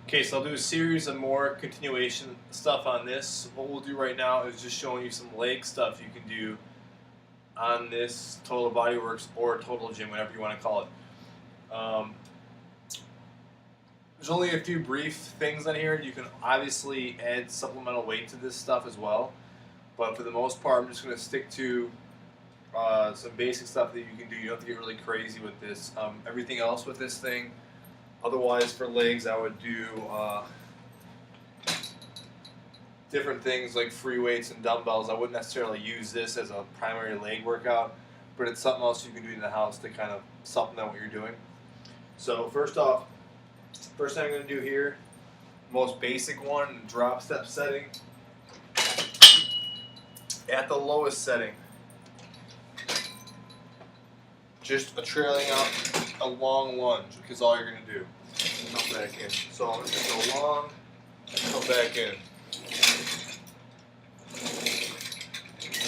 Okay, so I'll do a series of more continuation stuff on this. What we'll do right now is just showing you some leg stuff you can do on this Total Body Works or Total Gym, whatever you want to call it. There's only a few brief things on here. You can obviously add supplemental weight to this stuff as well, but for the most part, I'm just going to stick to some basic stuff that you can do. You don't have to get really crazy with this. Everything else with this thing, otherwise for legs, I would do different things like free weights and dumbbells. I wouldn't necessarily use this as a primary leg workout, but it's something else you can do in the house to kind of supplement what you're doing. So first off, first thing I'm going to do here, most basic one, drop step setting. At the lowest setting, just a trailing out a long lunge, because all you're going to do. Come back in. So I'm just going to go long, come back in.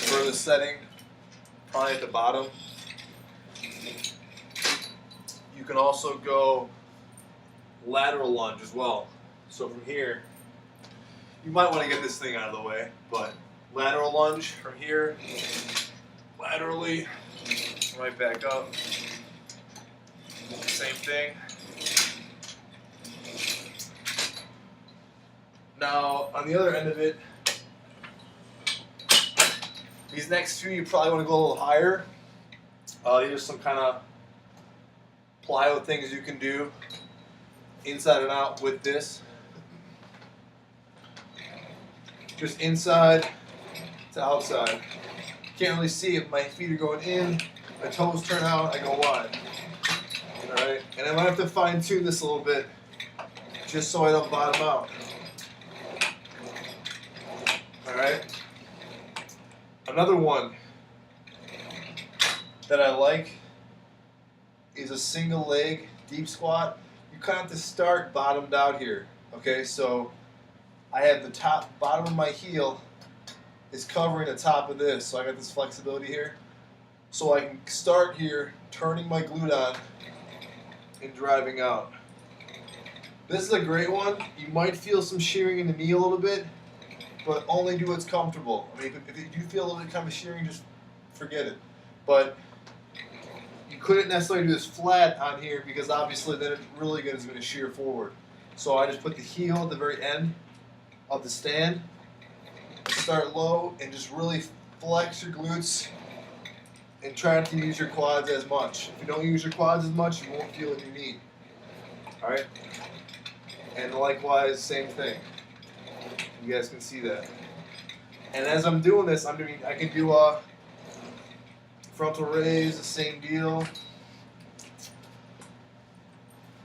For the setting, probably at the bottom. You can also go lateral lunge as well. So from here, you might want to get this thing out of the way, but lateral lunge from here, laterally, right back up. Same thing. Now, on the other end of it, these next few you probably want to go a little higher. These are some kind of plyo things you can do inside and out with this. Just inside to outside. Can't really see if my feet are going in, my toes turn out, I go wide. Alright, and I might have to fine tune this a little bit just so I don't bottom out. Alright. Another one that I like is a single leg deep squat. You kind of have to start bottomed out here. Okay, so I have the bottom of my heel is covering the top of this, so I got this flexibility here. So I can start here, turning my glute on and driving out. This is a great one. You might feel some shearing in the knee a little bit, but only do what's comfortable. I mean, if you do feel a little bit kind of shearing, just forget it. But you couldn't necessarily do this flat on here because obviously then it really is going to shear forward. So I just put the heel at the very end of the stand, start low, and just really flex your glutes and try not to use your quads as much. If you don't use your quads as much, you won't feel it in your knee. Alright? And likewise, same thing. You guys can see that. And as I'm doing this, I can do a frontal raise, the same deal.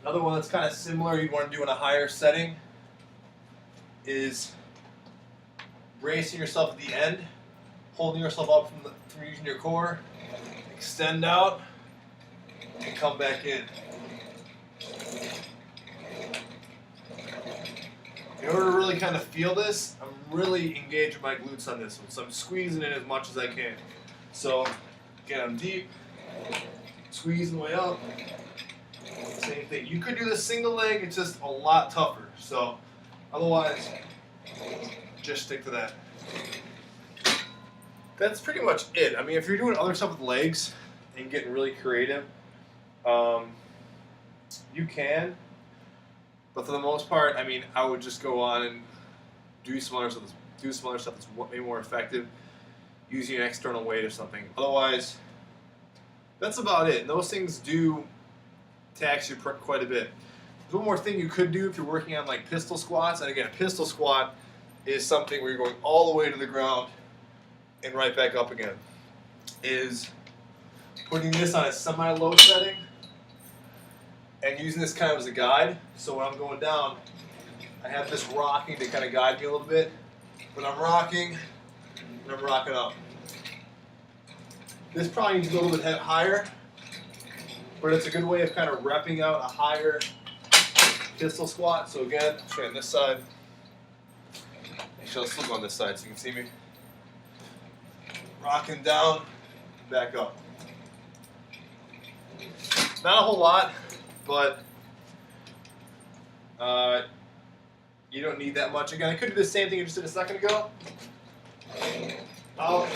Another one that's kind of similar you'd want to do in a higher setting is bracing yourself at the end, holding yourself up from using your core, extend out, and come back in. In order to really kind of feel this, I'm really engaging my glutes on this one, so I'm squeezing in as much as I can. So, again, I'm deep, squeezing way up, same thing. You could do the single leg, it's just a lot tougher. So, otherwise, just stick to that. That's pretty much it. I mean, if you're doing other stuff with legs and getting really creative, you can. But for the most part, I mean, I would just go on and do some other stuff. That's way more effective, using an external weight or something. Otherwise, that's about it. And those things do tax you quite a bit. There's one more thing you could do if you're working on like pistol squats. And again, a pistol squat is something where you're going all the way to the ground and right back up again. Is putting this on a semi-low setting and using this kind of as a guide. So when I'm going down, I have this rocking to kind of guide me a little bit. When I'm rocking, and I'm rocking up. This probably needs to go a little bit higher, but it's a good way of kind of repping out a higher pistol squat. So again, I'll show you on this side. Actually, I'll still go on this side so you can see me. Rocking down, back up. Not a whole lot, but You don't need that much. Again, I could do the same thing I just did a second ago. Out.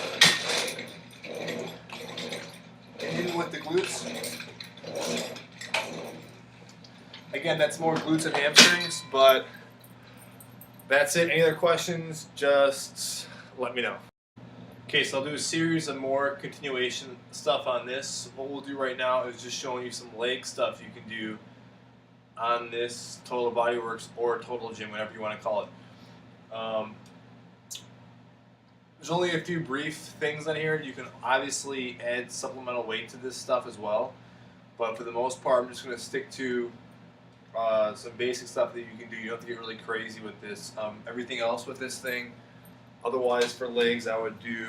And in with the glutes. Again, that's more glutes and hamstrings, but that's it. Any other questions, just let me know. Okay, so I'll do a series of more continuation stuff on this. What we'll do right now is just showing you some leg stuff you can do on this Total Body Works or Total Gym, whatever you want to call it. There's only a few brief things on here. You can obviously add supplemental weight to this stuff as well, but for the most part, I'm just going to stick to some basic stuff that you can do. You don't have to get really crazy with this. Everything else with this thing, otherwise for legs, I would do